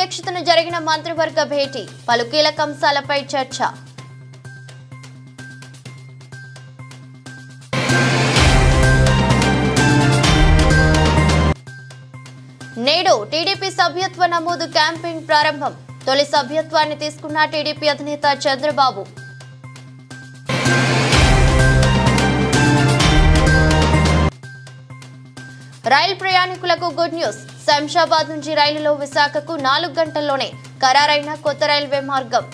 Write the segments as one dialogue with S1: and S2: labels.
S1: అధ్యక్షతన జరిగిన మంత్రివర్గ భేటీ పలు కీలక అంశాలపై చర్చ. నేడు టీడీపీ సభ్యత్వ నమోదు క్యాంపెయిన్ ప్రారంభం. తొలి సభ్యత్వాన్ని తీసుకున్న టీడీపీ అధినేత చంద్రబాబు. రైలు ప్రయాణికులకు గుడ్ న్యూస్. శంషాబాద్ నుంచి రైలులో విశాఖకు 4 గంటల్లోనే ఖరారైన కొత్త రైల్వే మార్గం.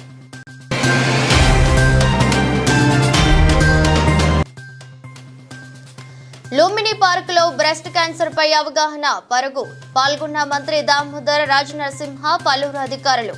S1: లుంబిని పార్కులో బ్రెస్ట్ క్యాన్సర్ పై అవగాహన పరుగు. పాల్గొన్న మంత్రి దామోదర రాజనరసింహ, పలువురు అధికారులు.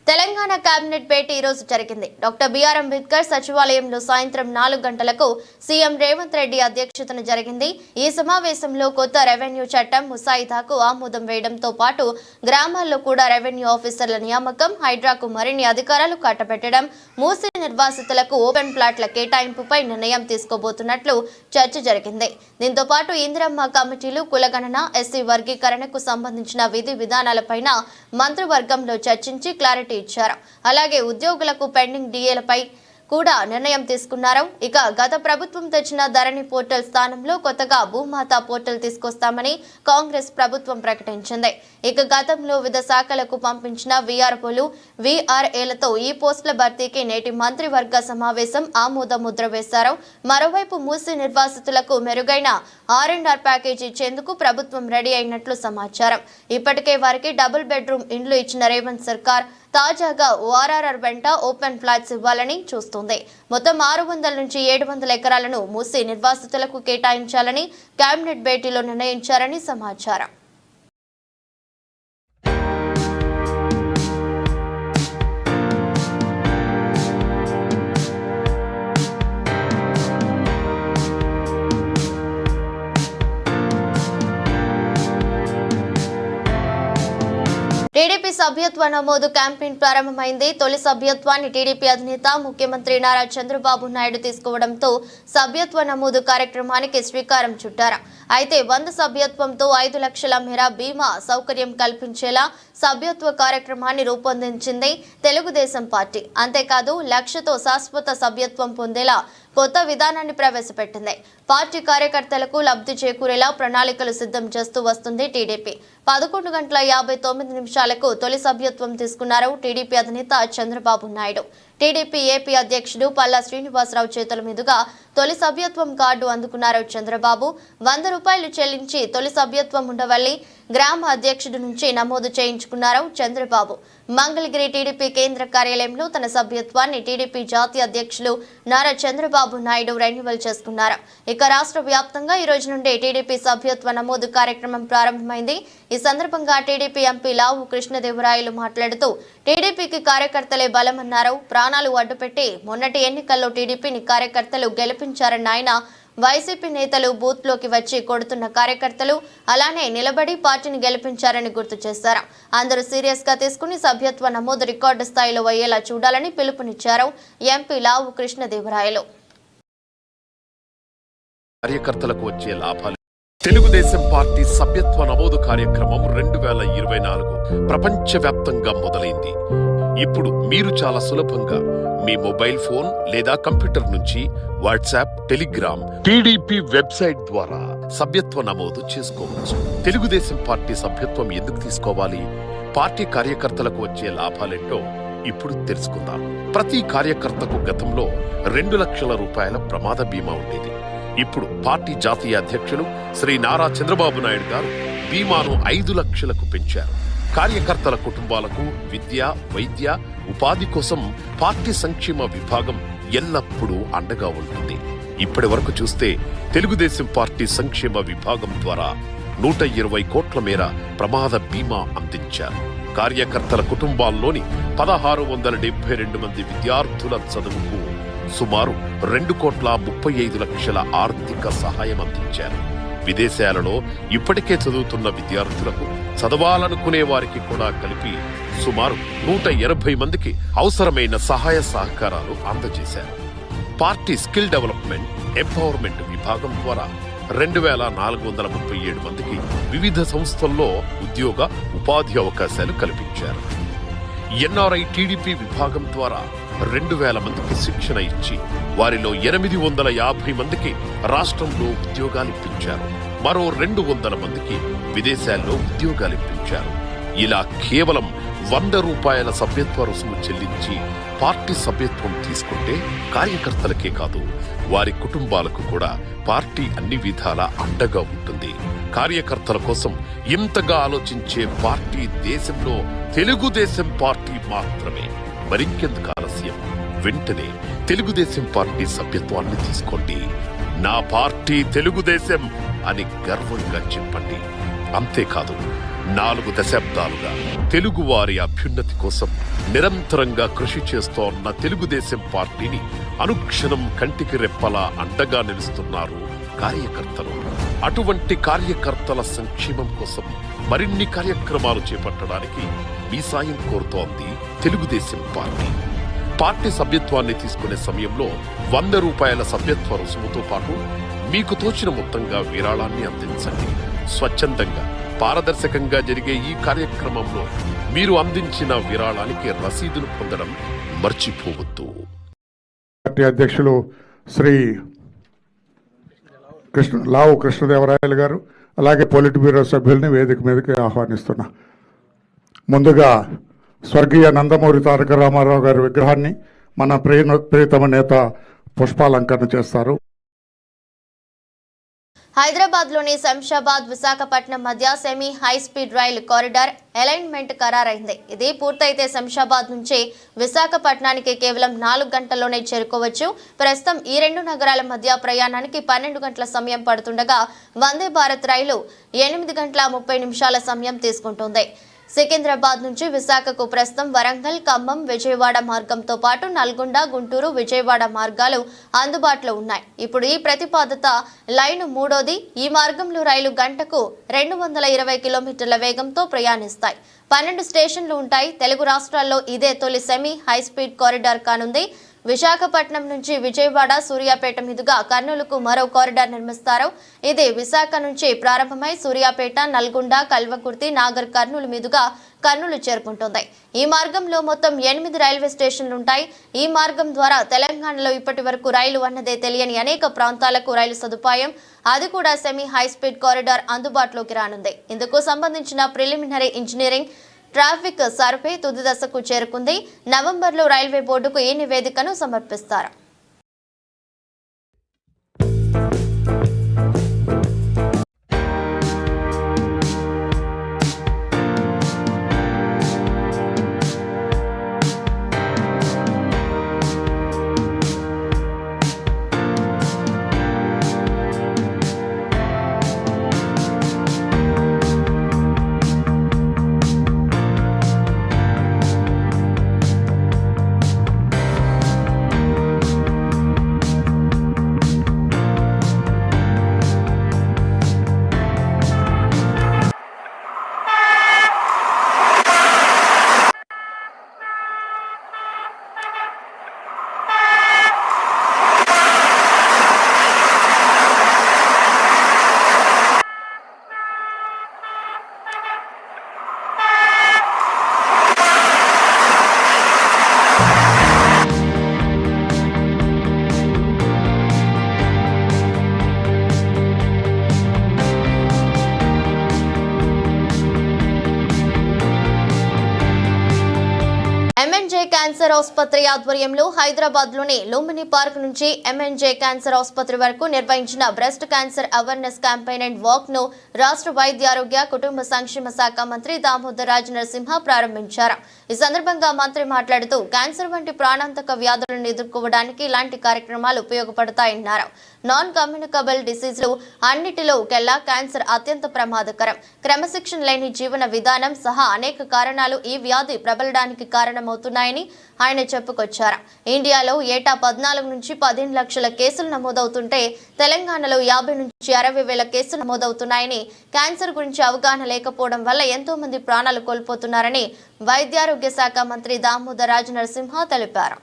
S1: తెలంగాణ కేబినెట్ భేటీ ఈ రోజు జరిగింది. డాక్టర్ బిఆర్ అంబేద్కర్ సచివాలయంలో సాయంత్రం 4 గంటలకు సీఎం రేవంత్ రెడ్డి అధ్యక్షతన జరిగింది. ఈ సమావేశంలో కొత్త రెవెన్యూ చట్టం ముసాయిదాకు ఆమోదం వేయడంతో పాటు గ్రామాల్లో కూడా రెవెన్యూ ఆఫీసర్ల నియామకం, హైడ్రాకు మరిన్ని అధికారాలు కట్టబెట్టడం, మూసీ నిర్వాసితులకు ఓపెన్ ప్లాట్ల కేటాయింపుపై నిర్ణయం తీసుకోబోతున్నట్లు చర్చ జరిగింది. దీంతో పాటు ఇందిరమ్మ కమిటీలు, కులగణన, ఎస్సీ వర్గీకరణకు సంబంధించిన విధి విధానాలపైన మంత్రివర్గంలో చర్చించి క్లారిటీ ఇచ్చారు. అలాగే ఉద్యోగులకు పెండింగ్ డిఏలపై కూడా నిర్ణయం తీసుకున్నారు. ఇక గత ప్రభుత్వం తెచ్చిన ధరణి పోర్టల్ స్థానంలో కొత్తగా భూమాత పోర్టల్ తీసుకొస్తామని కాంగ్రెస్ ప్రభుత్వం ప్రకటించింది. ఇక గతంలో వివిధ శాఖలకు పంపించిన వీఆర్ఓలు, వీఆర్ఏలతో ఈ పోస్టుల భర్తీకి నేటి మంత్రివర్గ సమావేశం ఆమోద ముద్ర వేశారు. మరోవైపు మూసీ నిర్వాసితులకు మెరుగైన R&R ప్యాకేజీ ఇచ్చేందుకు ప్రభుత్వం రెడీ అయినట్లు సమాచారం. ఇప్పటికే వారికి డబుల్ బెడ్రూమ్ ఇండ్లు ఇచ్చిన రేవంత్ సర్కార్ తాజాగా ORR వెంట ఓపెన్ ఫ్లాట్స్ ఇవ్వాలని చూస్తుంది. మొత్తం 600 నుంచి 700 ఎకరాలను మూసీ నిర్వాసితులకు కేటాయించాలని కేబినెట్ భేటీలో నిర్ణయించారని సమాచారం. టీడీపీ సభ్యత్వ నమోదు క్యాంపెయిన్ ప్రారంభమైంది. తొలి సభ్యత్వాన్ని టీడీపీ అధినేత ముఖ్యమంత్రి నారా చంద్రబాబు నాయుడు తీసుకోవడంతో సభ్యత్వ నమోదు కార్యక్రమానికి శ్రీకారం చుట్టారు. అయితే 100 సభ్యత్వంతో 5 లక్షల మేర బీమా సౌకర్యం కల్పించేలా సభ్యత్వ కార్యక్రమాన్ని రూపొందించింది తెలుగుదేశం పార్టీ. అంతేకాదు లక్షతో శాశ్వత సభ్యత్వం పొందేలా కొత్త విధానాన్ని ప్రవేశపెట్టింది. పార్టీ కార్యకర్తలకు లబ్ధి చేకూరేలా ప్రణాళికలు సిద్ధం చేస్తూ వస్తుంది టీడీపీ. 11:59 తొలి సభ్యత్వం తీసుకున్నారు టీడీపీ అధినేత చంద్రబాబు నాయుడు. టీడీపీ ఏపీ అధ్యక్షుడు పల్లా శ్రీనివాసరావు చేతుల మీదుగా తొలి సభ్యత్వం కార్డు అందుకున్నారు చంద్రబాబు. 100 రూపాయలు చెల్లించి తొలి సభ్యత్వం ఉండవల్లి గ్రామ అధ్యక్షుడి నుంచి నమోదు చేయించుకున్నారు చంద్రబాబు. మంగళగిరి టీడీపీ కేంద్ర కార్యాలయంలో తన సభ్యత్వాన్ని టీడీపీ జాతీయ అధ్యక్షులు నారా చంద్రబాబు నాయుడు రెన్యువల్ చేసుకున్నారు. ఇక రాష్ట్ర వ్యాప్తంగా ఈ రోజు నుండి టీడీపీ సభ్యత్వ నమోదు కార్యక్రమం ప్రారంభమైంది. ఈ సందర్భంగా టీడీపీ ఎంపీ లావు కృష్ణదేవరాయలు మాట్లాడుతూ టీడీపీకి కార్యకర్తలే బలమన్నారు. ప్రాణాలు అడ్డుపెట్టి మొన్నటి ఎన్నికల్లో టీడీపీని కార్యకర్తలు గెలిపించారన్న ఆయన వైసీపీ నేతలు బూత్ లోకి వచ్చి కొడుతున్న కార్యకర్తలు అలానే నిలబడి పార్టీని గెలిపించారని గుర్తు చేశారు. అందరూ సీరియస్ గా తీసుకుని సభ్యత్వ నమోదు రికార్డు స్థాయిలో అయ్యేలా చూడాలని పిలుపునిచ్చారు ఎంపీ లావు కృష్ణదేవరాయలు.
S2: కార్యకర్తలకు వచ్చే లాభాలు. తెలుగుదేశం పార్టీ సభ్యత్వ నమోదు కార్యక్రమం 2024 ప్రపంచవ్యాప్తంగా మొదలైంది. ఇప్పుడు మీరు చాలా సులభంగా మీ మొబైల్ ఫోన్ లేదా కంప్యూటర్ నుంచి వాట్సాప్, టెలిగ్రామ్, టీడీపీ వెబ్సైట్ ద్వారా సభ్యత్వ నమోదు చేసుకోవచ్చు. తెలుగుదేశం పార్టీ సభ్యత్వం ఎందుకు తీసుకోవాలి? పార్టీ కార్యకర్తలకు వచ్చే లాభాలేంటో ఇప్పుడు తెలుసుకుందాం. ప్రతి కార్యకర్తకు గతంలో 2 లక్షల రూపాయల ప్రమాద బీమా ఉండేది. ఇప్పుడు పార్టీ జాతీయ అధ్యక్షులు శ్రీ నారా చంద్రబాబు నాయుడు గారు బీమాను 5 లక్షలకు పెంచారు. కార్యకర్తల కుటుంబాలకు విద్య, వైద్య, ఉపాధి కోసం పార్టీ సంక్షేమ విభాగం ఎల్లప్పుడూ అండగా ఉంటుంది. ఇప్పటి వరకు చూస్తే తెలుగుదేశం పార్టీ సంక్షేమ విభాగం ద్వారా 120 కోట్ల మేర ప్రమాద బీమా అందించారు. కార్యకర్తల కుటుంబాల్లోని 1672 మంది విద్యార్థుల చదువుకు సుమారు 2,35,00,000 ఆర్థిక సహాయం అందించారు. విదేశాలలో ఇప్పటికే చదువుతున్న విద్యార్థులకు, చదవాలనుకునే వారికి కూడా కలిపి సుమారు 180 మందికి అవసరమైన సహాయ సహకారాలు అందజేశారు. పార్టీ స్కిల్ డెవలప్మెంట్, ఎంపవర్మెంట్ విభాగం ద్వారా 2437 మందికి వివిధ సంస్థల్లో ఉద్యోగ ఉపాధి అవకాశాలు కల్పించారు. ఎన్ఆర్ఐ టీడీపీ విభాగం ద్వారా 2000 మందికి శిక్షణ ఇచ్చి వారిలో 850 మందికి రాష్ట్రంలో ఉద్యోగాలిప్పించారు. మరో 200 మందికి విదేశాల్లో ఉద్యోగాలిప్పించారు. ఇలా కేవలం ₹100 సభ్యత్వ రుసుము చెల్లించి పార్టీ సభ్యత్వం తీసుకుంటే కార్యకర్తలకే కాదు, వారి కుటుంబాలకు కూడా పార్టీ అన్ని విధాలా అండగా ఉంటుంది. కార్యకర్తల కోసం ఇంతగా ఆలోచించే పార్టీ దేశంలో తెలుగుదేశం పార్టీ మాత్రమే. మరింకెందుకు ఆలస్యం? వెంటనే తెలుగుదేశం పార్టీ సభ్యత్వాన్ని తీసుకోండి. నా పార్టీ తెలుగుదేశం అని గర్వంగా చెప్పండి. అంతేకాదు, 4 దశాబ్దాలుగా తెలుగువారి అభ్యున్నతి కోసం నిరంతరంగా కృషి చేస్తోన్న తెలుగుదేశం పార్టీని అనుక్షణం కంటికి రెప్పలా అండగా నిలుస్తున్నారు కార్యకర్తలు. అటువంటి కార్యకర్తల సంక్షేమం కోసం మరిన్ని కార్యక్రమాలు చేపట్టడానికి మీ సాయం కోరుతోంది తెలుగుదేశం పార్టీ. పార్టీ సభ్యత్వాన్ని తీసుకునే సమయంలో ₹100 సభ్యత్వ రుసుముతో పాటు మీకు తోచిన మొత్తంగా విరాళాన్ని అందించండి. స్వచ్ఛందంగా పారదర్శకంగా జరిగే ఈ కార్యక్రమంలో మీరు అందించిన విరాళానికి రసీదును పొందడం మర్చిపోవద్దు.
S3: పార్టీ అధ్యక్షులు శ్రీ లావు కృష్ణదేవరాయలు గారు, అలాగే పొలిట్ బ్యూరో సభ్యుల్ని వేదిక మీదకి ఆహ్వానిస్తున్నా. ముందుగా స్వర్గీయ నందమూరి తారక రామారావు గారి విగ్రహాన్ని మన ప్రియతమ నేత పుష్పాలంకరణ చేస్తారు.
S1: హైదరాబాద్ లోని శంషాబాద్ విశాఖపట్నం మధ్య సెమీ హై స్పీడ్ రైలు కారిడార్ అలైన్మెంట్ ఖరారైంది. ఇది పూర్తయితే శంషాబాద్ నుంచి విశాఖపట్నానికి కేవలం 4 గంటల్లోనే చేరుకోవచ్చు. ప్రస్తుతం ఈ 2 నగరాల మధ్య ప్రయాణానికి 12 గంటల సమయం పడుతుండగా వందే భారత్ రైలు 8 గంటల 30 నిమిషాల సమయం తీసుకుంటుంది. సికింద్రాబాద్ నుంచి విశాఖకు ప్రస్తుతం వరంగల్, ఖమ్మం, విజయవాడ మార్గంతో పాటు నల్గొండ, గుంటూరు, విజయవాడ మార్గాలు అందుబాటులో ఉన్నాయి. ఇప్పుడు ఈ ప్రతిపాదిత లైను 3వది. ఈ మార్గంలో రైలు గంటకు 220 కిలోమీటర్ల వేగంతో ప్రయాణిస్తాయి. 12 స్టేషన్లు ఉంటాయి. తెలుగు రాష్ట్రాల్లో ఇదే తొలి సెమీ హై స్పీడ్ కారిడార్ కానుంది. విశాఖపట్నం నుంచి విజయవాడ, సూర్యాపేట మీదుగా కర్నూలుకు మరో కారిడార్ నిర్మిస్తారు. ఇది విశాఖ నుంచి ప్రారంభమై సూర్యాపేట, నల్గొండ, కల్వకుర్తి, నాగర్ కర్నూలు మీదుగా కర్నూలు చేరుకుంటుంది. ఈ మార్గంలో మొత్తం 8 రైల్వే స్టేషన్లుంటాయి. ఈ మార్గం ద్వారా తెలంగాణలో ఇప్పటి వరకు రైలు అన్నదే తెలియని అనేక ప్రాంతాలకు రైలు సదుపాయం, అది కూడా సెమీ హై స్పీడ్ కారిడార్ అందుబాటులోకి రానుంది. ఇందుకు సంబంధించిన ప్రిలిమినరీ ఇంజనీరింగ్, ట్రాఫిక్ సర్వే తుది దశకు చేరుకుంది. నవంబర్లో రైల్వే బోర్డుకు ఈ నివేదికను సమర్పిస్తారు. ఎంఎన్జే క్యాన్సర్ ఆసుపత్రి ఆధ్వర్యంలో హైదరాబాద్ లోని లుంబిని పార్క్ నుంచి ఎంఎన్జే క్యాన్సర్ ఆసుపత్రి వరకు నిర్వహించిన breast cancer awareness campaign and walk ను రాష్ట్ర వైద్య ఆరోగ్య కుటుంబ సంక్షేమ శాఖ మంత్రి దామోదర్ రాజ్ నరసింహ ప్రారంభించారు. ఈ సందర్భంగా మంత్రి మాట్లాడుతూ క్యాన్సర్ వంటి ప్రాణాంతక వ్యాధులను ఎదుర్కోవడానికి ఇలాంటి కార్యక్రమాలు ఉపయోగపడతాయన్నారు. నాన్ కమ్యూనికబుల్ డిసీజ్లు అన్నిటిలో కెల్లా క్యాన్సర్ అత్యంత ప్రమాదకరం. క్రమశిక్షణ లేని జీవన విధానం సహా అనేక కారణాలు ఈ వ్యాధి ప్రబలడానికి కారణమవుతున్నాయని ఆయన చెప్పుకొచ్చారు. ఇండియాలో ఏటా 14 నుంచి 15 లక్షల కేసులు నమోదవుతుంటే తెలంగాణలో 50 నుంచి 60 వేల కేసులు నమోదవుతున్నాయని, క్యాన్సర్ గురించి అవగాహన లేకపోవడం వల్ల ఎంతో మంది ప్రాణాలు కోల్పోతున్నారని వైద్యారోగ్య శాఖ మంత్రి దామోదర్ రాజ్ నరసింహ తెలిపారు.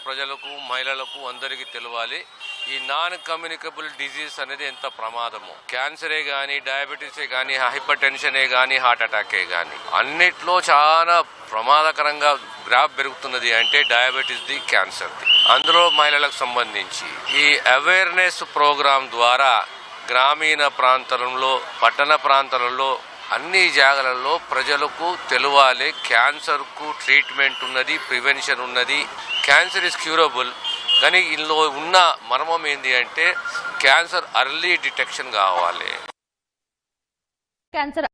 S4: ప్రజలకు మహిళలకు అందరికీ తెలియాలి ఈ నాన్ కమ్యూనికబుల్ డిజీజ్ అనేది ఎంత ప్రమాదము. క్యాన్సరే కానీ, డయాబెటీసే కానీ, హైపర్ టెన్షనే కానీ, హార్ట్ అటాకే కానీ అన్నిట్లో చాలా ప్రమాదకరంగా గ్రాఫ్ పెరుగుతున్నది అంటే డయాబెటీస్ది, క్యాన్సర్ది. అందులో మహిళలకు సంబంధించి ఈ అవేర్నెస్ ప్రోగ్రాం ద్వారా గ్రామీణ ప్రాంతాలలో, పట్టణ ప్రాంతాలలో అన్ని జాగాలలో ప్రజలకు తెలియాలి క్యాన్సర్కు ట్రీట్మెంట్ ఉన్నది, ప్రివెన్షన్ ఉన్నది. Cancer is curable. కానీ ఇందులో ఉన్న మర్మం ఏంటి అంటే క్యాన్సర్ అర్లీ డిటెక్షన్ కావాలి.
S1: క్యాన్సర్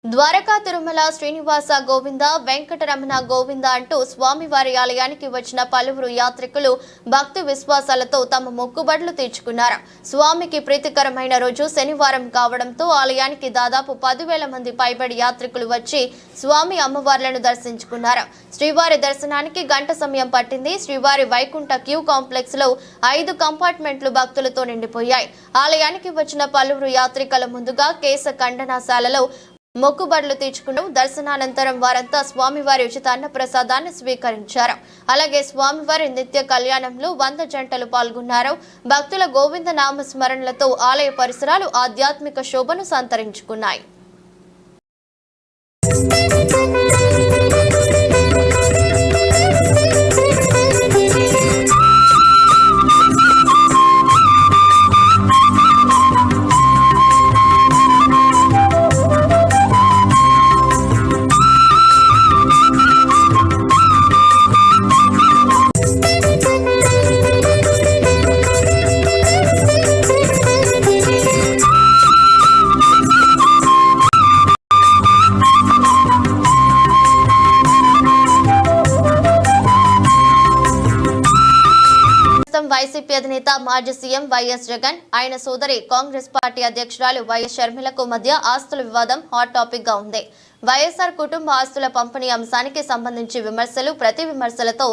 S1: ద్వారకా తిరుమల శ్రీనివాస గోవింద వెంకటరమణ గోవింద అంటూ స్వామివారి ఆలయానికి వచ్చిన పలువురు యాత్రికులు భక్తి విశ్వాసాలతో తమ మొక్కుబడులు తీర్చుకున్నారు. స్వామికి ప్రీతికరమైన రోజు శనివారం కావడంతో ఆలయానికి దాదాపు 10,000 మంది పైబడి యాత్రికులు వచ్చి స్వామి అమ్మవార్లను దర్శించుకున్నారు. శ్రీవారి దర్శనానికి గంట సమయం పట్టింది. శ్రీవారి వైకుంఠ క్యూ కాంప్లెక్స్ లో 5 కంపార్ట్మెంట్లు భక్తులతో నిండిపోయాయి. ఆలయానికి వచ్చిన పలువురు యాత్రికుల ముందుగా కేశ ఖండనశాలలో మొక్కుబడులు తీర్చుకున్న దర్శనానంతరం వారంతా స్వామివారి ఉచిత అన్న ప్రసాదాన్ని స్వీకరించారు. అలాగే స్వామివారి నిత్య కళ్యాణంలో 100 జంటలు పాల్గొన్నారు. భక్తుల గోవింద నామ స్మరణలతో ఆలయ పరిసరాలు ఆధ్యాత్మిక శోభను సంతరించుకున్నాయి. వైసీపీ అధినేత మాజీ సీఎం వైఎస్ జగన్, ఆయన సోదరి కాంగ్రెస్ పార్టీ అధ్యక్షురాలు వైఎస్ షర్మిలకు మధ్య ఆస్తుల వివాదం హాట్ టాపిక్ గా ఉంది. వైఎస్ఆర్ కుటుంబ ఆస్తుల పంపిణీ అంశానికి సంబంధించి విమర్శలు, ప్రతి విమర్శలతో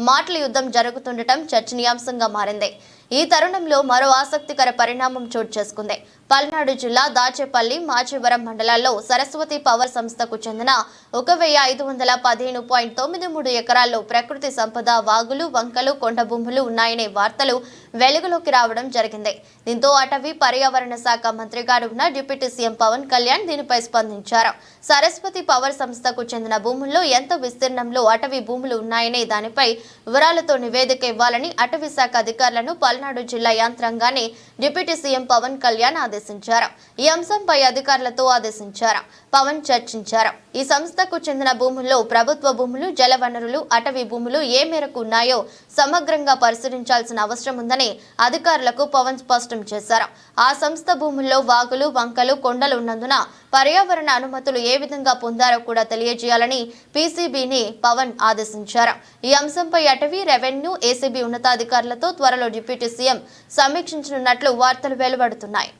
S1: మాటల యుద్ధం జరుగుతుండటం చర్చనీయాంశంగా మారింది. ఈ తరుణంలో మరో ఆసక్తికర పరిణామం చోటు చేసుకుంది. పల్నాడు జిల్లా దాచేపల్లి, మాచివరం మండలాల్లో సరస్వతి పవర్ సంస్థకు చెందిన 1,515.93 ఎకరాల్లో ప్రకృతి సంపద, వాగులు, వంకలు, కొండ భూములు ఉన్నాయనే వార్తలు వెలుగులోకి రావడం జరిగింది. దీంతో అటవీ పర్యావరణ శాఖ మంత్రిగా ఉన్న డిప్యూటీ సీఎం పవన్ కళ్యాణ్ దీనిపై స్పందించారు. సరస్వతి పవర్ సంస్థకు చెందిన భూముల్లో ఎంత విస్తీర్ణంలో అటవీ భూములు ఉన్నాయనే దానిపై వివరాలతో నివేదిక ఇవ్వాలని అటవీ శాఖ అధికారులను పల్నాడు జిల్లా యంత్రాంగాన్ని డిప్యూటీ సీఎం పవన్ కళ్యాణ్ ఆదేశించారు. ఈ అంశంపై అధికారులతో ఆదేశించారు. పవన్ చర్చించారు. ఈ సంస్థకు చెందిన భూముల్లో ప్రభుత్వ భూములు, జలవనరులు, అటవీ భూములు ఏ మేరకు ఉన్నాయో సమగ్రంగా పరిశీలించాల్సిన అవసరం ఉందని అధికారులకు పవన్ స్పష్టం చేశారు. ఆ సంస్థ భూముల్లో వాగులు, వంకలు, కొండలు ఉన్నందున పర్యావరణ అనుమతులు ఏ విధంగా పొందారో కూడా తెలియజేయాలని పీసీబీని పవన్ ఆదేశించారు. ఈ అంశంపై అటవీ, రెవెన్యూ, ఏసీబీ ఉన్నతాధికారులతో త్వరలో డిప్యూటీ సీఎం సమీక్షించనున్నట్లు వార్తలు వెలువడుతున్నాయి.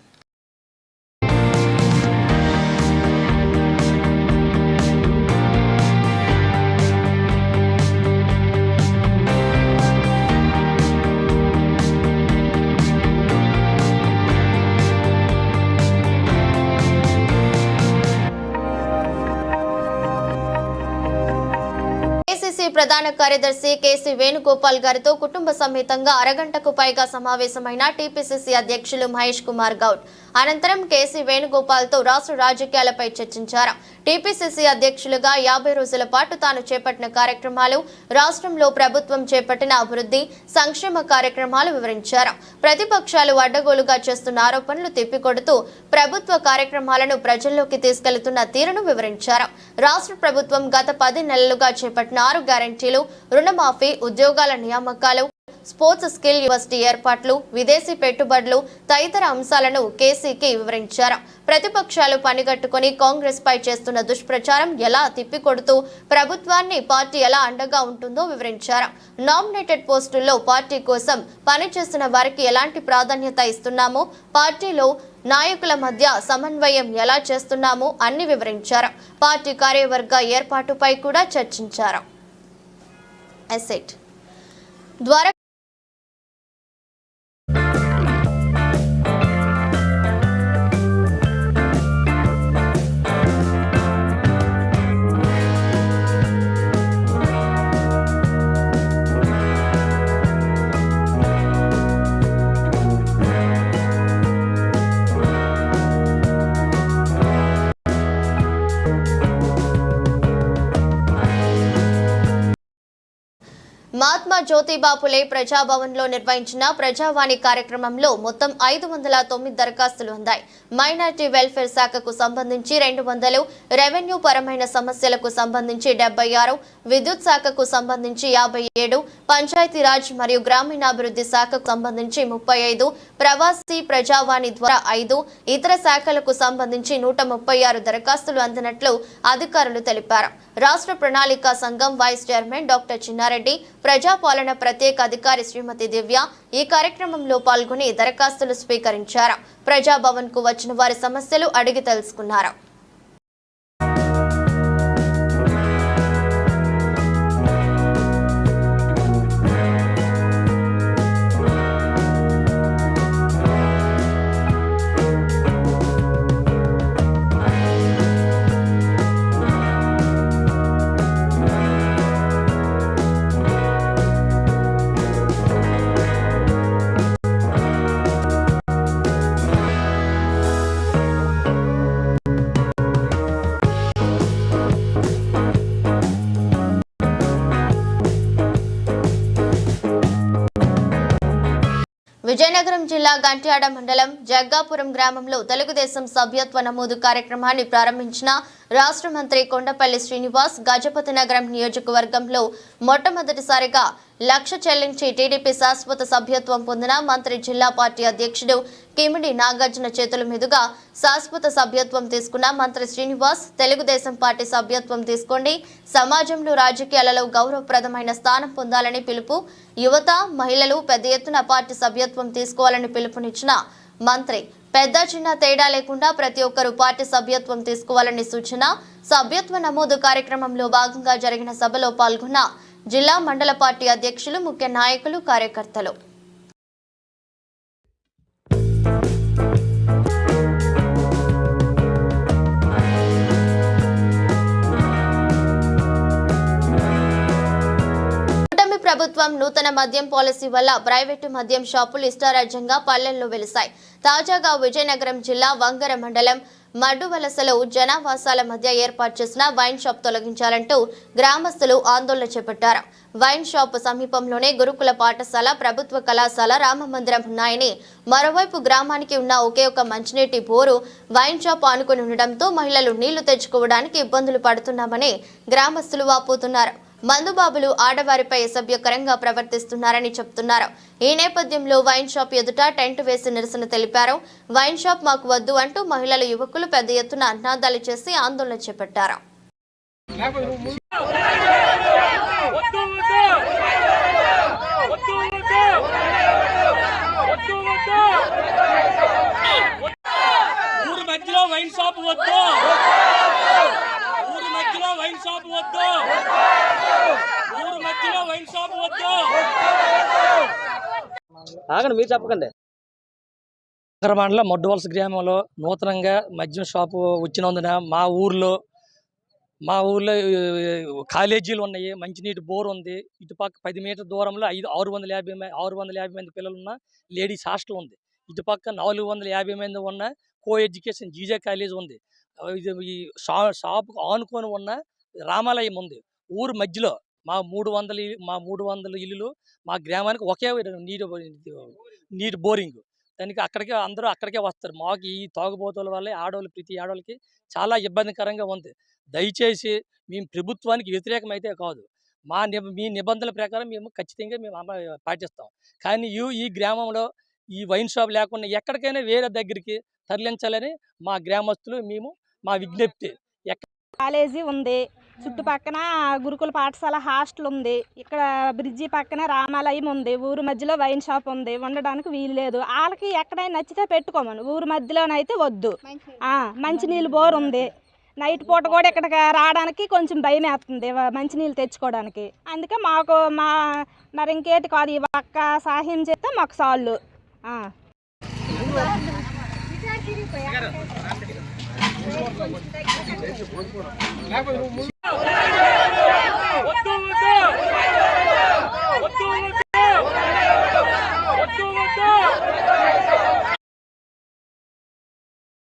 S1: ప్రధాన కార్యదర్శి కేసీ వేణుగోపాల్ గారితో కుటుంబ సమేతంగా అరగంటకు పైగా సమావేశమైన టీపీసీసీ అధ్యక్షులు మహేష్ కుమార్ గౌడ్. అనంతరం కేసీ వేణుగోపాల్ తో రాష్ట్ర రాజకీయాలపై చర్చించారు. టీపీసీసీ అధ్యక్షులుగా 50 రోజుల పాటు తాను చేపట్టిన కార్యక్రమాలు, రాష్ట్రంలో ప్రభుత్వం చేపట్టిన అభివృద్ధి, సంక్షేమ కార్యక్రమాలు వివరించారు. ప్రతిపక్షాలు అడ్డగోలుగా చేస్తున్న ఆరోపణలు తిప్పికొడుతూ ప్రభుత్వ కార్యక్రమాలను ప్రజల్లోకి తీసుకెళ్తున్న తీరును వివరించారు. రాష్ట్ర ప్రభుత్వం గత 10 నెలలుగా చేపట్టిన 6 గ్యారంటీలు, రుణమాఫీ, ఉద్యోగాల నియామకాలు, స్పోర్ట్స్ స్కిల్ యూనివర్సిటీ ఏర్పాట్లు, విదేశీ పెట్టుబడులు తదితర అంశాలను కేసీకి వివరించారు. ప్రతిపక్షాలు పనిగట్టుకుని కాంగ్రెస్ పై చేస్తున్న దుష్ప్రచారం ఎలా తిప్పికొడుతూ ప్రభుత్వాన్ని పార్టీ ఎలా అండగా ఉంటుందో వివరించారు. నామినేటెడ్ పోస్టుల్లో పార్టీ కోసం పనిచేస్తున్న వారికి ఎలాంటి ప్రాధాన్యత ఇస్తున్నామో, పార్టీలో నాయకుల మధ్య సమన్వయం ఎలా చేస్తున్నామో అన్ని వివరించారు. పార్టీ కార్యవర్గ ఏర్పాటుపై కూడా చర్చించారు. అసెట్ ద్వారా మహాత్మా జ్యోతిబా ఫులే ప్రజాభవన్లో నిర్వహించిన ప్రజావాణి కార్యక్రమంలో మొత్తం 509 దరఖాస్తులు అందాయి. మైనారిటీ వెల్ఫేర్ శాఖకు సంబంధించి 200, రెవెన్యూ పరమైన సమస్యలకు సంబంధించి 76, విద్యుత్ శాఖకు సంబంధించి 57, పంచాయతీరాజ్ మరియు గ్రామీణాభివృద్ధి శాఖకు సంబంధించి 35, ప్రవాసీ ప్రజావాణి ద్వారా 5, ఇతర శాఖలకు సంబంధించి 136 దరఖాస్తులు అందినట్లు అధికారులు తెలిపారు. రాష్ట్ర ప్రణాళిక సంఘం వైస్ చైర్మన్ డాక్టర్ చిన్నారెడ్డి, ప్రజాపాలన ప్రత్యేక అధికారి శ్రీమతి దివ్య ఈ కార్యక్రమంలో పాల్గొని దరఖాస్తులు స్వీకరించారు. ప్రజాభవన్ కు వచ్చిన వారి సమస్యలు అడిగి తెలుసుకున్నారు. విజయనగరం జిల్లా గంట్యాడ మండలం జగ్గాపురం గ్రామంలో తెలుగుదేశం సభ్యత్వ నమోదు కార్యక్రమాన్ని ప్రారంభించిన రాష్ట్ర మంత్రి కొండపల్లి శ్రీనివాస్ గజపతి నగరం నియోజకవర్గంలో మొట్టమొదటిసారిగా 1,00,000 చెల్లించి టీడీపీ శాశ్వత సభ్యత్వం పొందిన మంత్రి జిల్లా పార్టీ అధ్యక్షుడు కిమిడి నాగార్జున చేతుల మీదుగా శాశ్వత సభ్యత్వం తీసుకున్న మంత్రి శ్రీనివాస్ తెలుగుదేశం పార్టీ సభ్యత్వం తీసుకోండి, సమాజంలో రాజకీయాలలో గౌరవప్రదమైన స్థానం పొందాలని పిలుపు, యువత మహిళలు పెద్ద ఎత్తున పార్టీ సభ్యత్వం తీసుకోవాలని పిలుపునిచ్చిన మంత్రి పెద్ద చిన్న తేడా లేకుండా ప్రతి ఒక్కరూ పార్టీ సభ్యత్వం తీసుకోవాలని సూచన. సభ్యత్వ నమోదు కార్యక్రమంలో భాగంగా జరిగిన సభలో పాల్గొన్న జిల్లా మండల పార్టీ అధ్యక్షులు, ముఖ్య నాయకులు, కార్యకర్తలు. ప్రభుత్వం నూతన మద్యం పాలసీ వల్ల ప్రైవేటు మద్యం షాపులు ఇష్టారాజ్యంగా పల్లెల్లో వెలిశాయి. తాజాగా విజయనగరం జిల్లా వంగర మండలం మడ్డువలసలో జనావాసాల మధ్య ఏర్పాటు చేసిన వైన్ షాప్ తొలగించాలంటూ గ్రామస్తులు ఆందోళన చేపట్టారు. వైన్ షాప్ సమీపంలోనే గురుకుల పాఠశాల, ప్రభుత్వ కళాశాల, రామమందిరం ఉన్నాయని, మరోవైపు గ్రామానికి ఉన్న ఒకే ఒక మంచినీటి బోరు వైన్ షాప్ ఆనుకుని ఉండడంతో మహిళలు నీళ్లు తెచ్చుకోవడానికి ఇబ్బందులు పడుతున్నామని గ్రామస్తులు వాపోతున్నారు. మందుబాబులు ఆడవారిపై అసభ్యకరంగా ప్రవర్తిస్తున్నారని చెప్తున్నారు. ఈ నేపథ్యంలో వైన్ షాప్ ఎదుట టెంట్ వేసి నిరసన తెలిపారు. వైన్ షాప్ మాకు వద్దు అంటూ మహిళలు, యువకులు పెద్ద ఎత్తున అన్నాదాలు చేసి ఆందోళన చేపట్టారు.
S5: ఆగండి, మీరు చెప్పకండి. మండలం మడ్డువలస గ్రామంలో నూతనంగా మద్యం షాపు వచ్చినందున మా ఊర్లో కాలేజీలు ఉన్నాయి, మంచినీటి బోర్ ఉంది. ఇటుపక్క 10 మీటర్ దూరంలో 650 మంది పిల్లలు ఉన్న లేడీస్ హాస్టల్ ఉంది. ఇటుపక్క 450 మంది ఉన్న కో ఎడ్యుకేషన్ జీజే కాలేజ్ ఉంది. ఈ షాపుకు ఆనుకొని ఉన్న రామాలయం ఉంది. ఊరు మధ్యలో మా 300 ఇల్లులు, మా గ్రామానికి ఒకే నీటి బోరింగ్. దానికి అందరూ అక్కడికే వస్తారు. మాకు ఈ తాగుబోతుల వల్ల ప్రతి ఆడవాళ్ళకి చాలా ఇబ్బందికరంగా ఉంది. దయచేసి మేము ప్రభుత్వానికి వ్యతిరేకమైతే కాదు, మీ నిబంధనల ప్రకారం మేము ఖచ్చితంగా పాటిస్తాం. కానీ ఈ గ్రామంలో ఈ వైన్ షాప్ లేకుండా ఎక్కడికైనా వేరే దగ్గరికి తరలించాలని మా గ్రామస్తులు మా విజ్ఞప్తి.
S6: కాలేజీ ఉంది, చుట్టుపక్కన గురుకుల పాఠశాల హాస్టల్ ఉంది, ఇక్కడ బ్రిడ్జి పక్కన రామాలయం ఉంది, ఊరు మధ్యలో వైన్ షాప్ ఉంది. ఉండడానికి వీలు లేదు. వాళ్ళకి ఎక్కడైనా నచ్చితే పెట్టుకోమను, ఊరు మధ్యలోనైతే వద్దు. మంచినీళ్ళు బోర్ ఉంది. నైట్ పూట కూడా ఇక్కడికి రావడానికి కొంచెం భయం వేస్తుంది మంచినీళ్ళు తెచ్చుకోవడానికి. అందుకే మరి ఇంకేటి కాదు, ఈ ఒక్క సహాయం చేస్తే మాకు చాలు.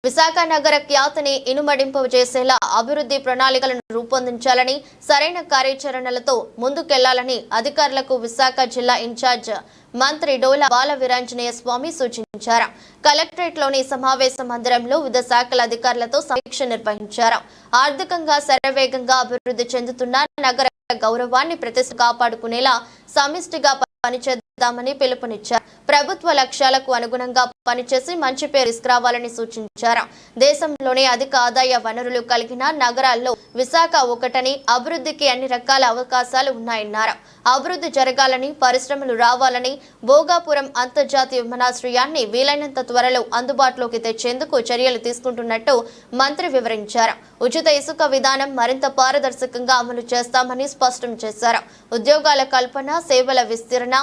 S1: విశాఖ నగర ఖ్యాతిని ఇనుమడింపు చేసేలా అభివృద్ధి ప్రణాళికలను రూపొందించాలని సరైన కార్యాచరణలతో ముందుకెళ్లాలని అధికారులకు విశాఖ జిల్లా ఇన్ఛార్జ్ మంత్రి డోలా బాల వీరాంజనేయ స్వామి సూచించారు. కలెక్టరేట్లోని సమావేశ మందిరంలో వివిధ శాఖల అధికారులతో సమీక్ష నిర్వహించారు. ఆర్థికంగా శరవేగంగా అభివృద్ధి చెందుతున్న నగర గౌరవాన్ని ప్రతిష్ఠ కాపాడుకునేలా సమిష్టిగా పనిచేద్దామని పిలుపునిచ్చారు. ప్రభుత్వ లక్ష్యాలకు అనుగుణంగా పనిచేసి మంచి పేరు తీసుకురావాలని సూచించారు. దేశంలోనే అధిక ఆదాయ వనరులు కలిగిన నగరాల్లో విశాఖ ఒకటని, అభివృద్ధికి అన్ని రకాల అవకాశాలు ఉన్నాయన్నారు. అభివృద్ధి జరగాలని, పరిశ్రమలు రావాలని భోగాపురం అంతర్జాతీయ విమానాశ్రయాన్ని వీలైనంత త్వరలో అందుబాటులోకి తెచ్చేందుకు చర్యలు తీసుకుంటున్నట్టు మంత్రి వివరించారు. ఉచిత ఇసుక విధానం మరింత పారదర్శకంగా అమలు చేస్తామని స్పష్టం చేశారు. ఉద్యోగాల కల్పన, సేవల విస్తరణ,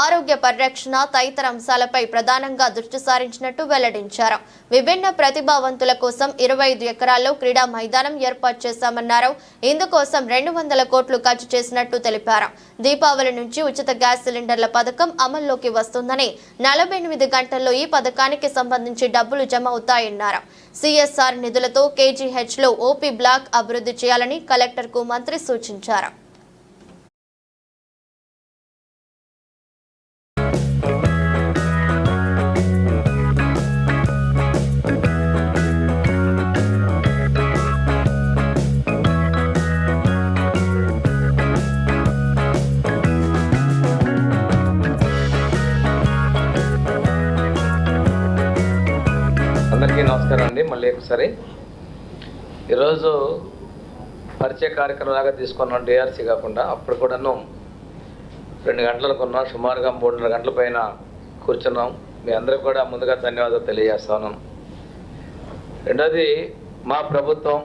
S1: ఆరోగ్య పరిరక్షణ తదితర అంశాలపై ప్రధానంగా దృష్టి సారించినట్టు వెల్లడించారు. విభిన్న ప్రతిభావంతుల కోసం 25 ఎకరాల్లో క్రీడా మైదానం ఏర్పాటు చేశామన్నారు. ఇందుకోసం 200 కోట్లు ఖర్చు చేసినట్టు తెలిపారు. దీపావళి నుంచి ఉచిత గ్యాస్ సిలిండర్ల పథకం అమల్లోకి వస్తుందని, 48 గంటల్లో ఈ పథకానికి సంబంధించి డబ్బులు జమ అవుతాయన్నారు. సిఎస్ఆర్ నిధులతో కేజీహెచ్లో ఓపీ బ్లాక్ అభివృద్ధి చేయాలని కలెక్టర్కు మంత్రి సూచించారు.
S7: అందరికీ నమస్కారం అండి. మళ్ళీ ఒకసారి ఈరోజు పరిచయ కార్యక్రమంలాగా తీసుకున్నాం. డిఆర్సీ కాకుండా అప్పుడు కూడాను 2 గంటలకు ఉన్నాం, సుమారుగా 3.5 గంటల పైన కూర్చున్నాం. మీ అందరికీ కూడా ముందుగా ధన్యవాదాలు తెలియజేస్తాను. రెండోది, మా ప్రభుత్వం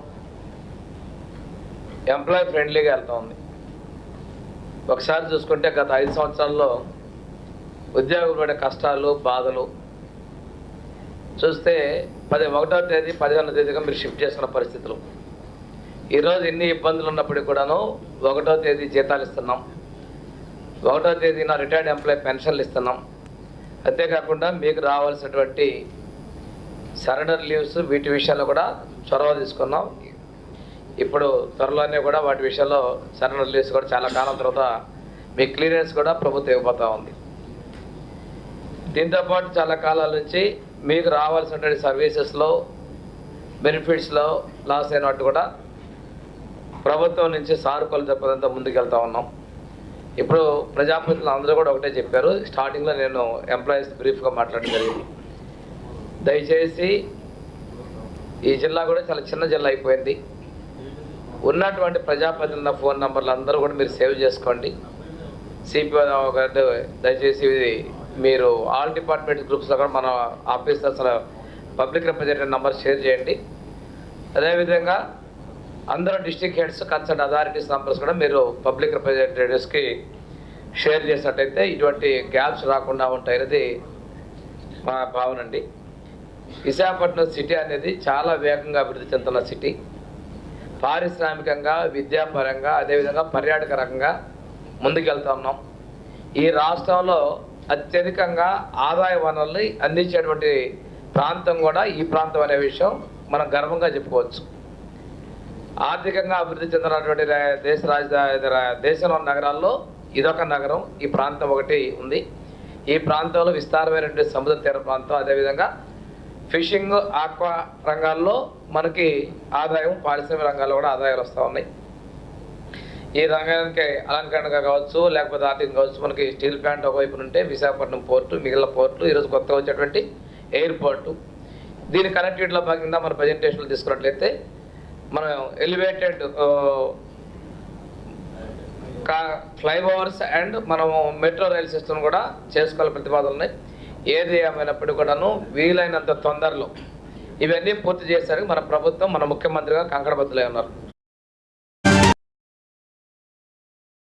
S7: ఎంప్లాయీ ఫ్రెండ్లీగా వెళ్తూ ఉంది. ఒకసారి చూసుకుంటే గత 5 సంవత్సరాల్లో ఉద్యోగులు పడే కష్టాలు, బాధలు చూస్తే 1వ తేదీ 15వ తేదీగా మీరు షిఫ్ట్ చేసుకున్న పరిస్థితులు. ఈరోజు ఎన్ని ఇబ్బందులు ఉన్నప్పటికీ కూడాను 1వ తేదీ జీతాలు ఇస్తున్నాం, 1వ తేదీన రిటైర్డ్ ఎంప్లాయీ పెన్షన్లు ఇస్తున్నాం. అంతేకాకుండా మీకు రావాల్సినటువంటి సరెండర్ లీవ్స్ వీటి విషయాల్లో కూడా చొరవ తీసుకున్నాం. ఇప్పుడు త్వరలోనే కూడా వాటి విషయాల్లో సరెండర్ లీవ్స్ కూడా చాలా కాలం తర్వాత మీ క్లియరెన్స్ కూడా ప్రభుత్వం ఇవ్వబోతూ ఉంది. దీంతోపాటు చాలా కాలాల నుంచి మీకు రావాల్సినటువంటి సర్వీసెస్లో, బెనిఫిట్స్లో లాస్ అయినట్టు కూడా ప్రభుత్వం నుంచి సానుకూల చెప్పదంతా ముందుకెళ్తా ఉన్నాం. ఇప్పుడు ప్రజాప్రతినిధులు అందరూ కూడా ఒకటే చెప్పారు. స్టార్టింగ్లో నేను ఎంప్లాయీస్ బ్రీఫ్గా మాట్లాడడం జరిగింది. దయచేసి ఈ జిల్లా కూడా చాలా చిన్న జిల్లా అయిపోయింది. ఉన్నటువంటి ప్రజాప్రతినిధుల ఫోన్ నెంబర్లు అందరూ కూడా మీరు సేవ్ చేసుకోండి. సిపిఓ గారు దయచేసి మీరు ఆల్ డిపార్ట్మెంట్ గ్రూప్స్లో కూడా మన officers public representative number share చేయండి. అదేవిధంగా అందరూ district heads, concern authorities numbers కూడా మీరు పబ్లిక్ రిప్రజెంటేటివ్స్కి షేర్ చేసినట్టయితే ఇటువంటి గ్యాప్స్ రాకుండా ఉంటాయనేది మా భావన అండి. విశాఖపట్నం సిటీ అనేది చాలా వేగంగా అభివృద్ధి చెందుతున్న సిటీ. పారిశ్రామికంగా, విద్యాపరంగా, అదేవిధంగా పర్యాటక రంగంగా ముందుకెళ్తా ఉన్నాం. ఈ రాష్ట్రంలో అత్యధికంగా ఆదాయ వనరుల్ని అందించేటువంటి ప్రాంతం కూడా ఈ ప్రాంతం అనే విషయం మనం గర్వంగా చెప్పుకోవచ్చు. ఆర్థికంగా అభివృద్ధి చెందినటువంటి దేశ రాజధాని దేశంలో నగరాల్లో ఇదొక నగరం, ఈ ప్రాంతం ఒకటి ఉంది. ఈ ప్రాంతంలో విస్తారమైనటువంటి సముద్ర తీర ప్రాంతం, అదేవిధంగా ఫిషింగ్, ఆక్వా రంగాల్లో మనకి ఆదాయం, పారిశ్రామిక రంగాల్లో కూడా ఆదాయాలు వస్తూ ఉన్నాయి. ఈ రంగానికి అలంకరణగా కావచ్చు, లేకపోతే ఆర్థికంగా కావచ్చు, మనకి స్టీల్ ప్లాంట్ ఒకవైపు ఉంటే విశాఖపట్నం పోర్టు, మిగిలిన పోర్టు, ఈరోజు కొత్తగా వచ్చేటువంటి ఎయిర్పోర్టు, దీని కనెక్టివిటీలో భాగంగా మన ప్రజెంటేషన్లు తీసుకున్నట్లయితే మనం ఎలివేటెడ్ ఫ్లైఓవర్స్ అండ్ మనము మెట్రో రైల్ సిస్టమ్ కూడా చేసుకోవాలి ప్రతిపాదనలు ఉన్నాయి. ఏది ఏమైనప్పటికీ కూడాను వీలైనంత తొందరలో ఇవన్నీ పూర్తి చేశారు మన ప్రభుత్వం, మన ముఖ్యమంత్రిగా కంకణబద్దులై ఉన్నారు.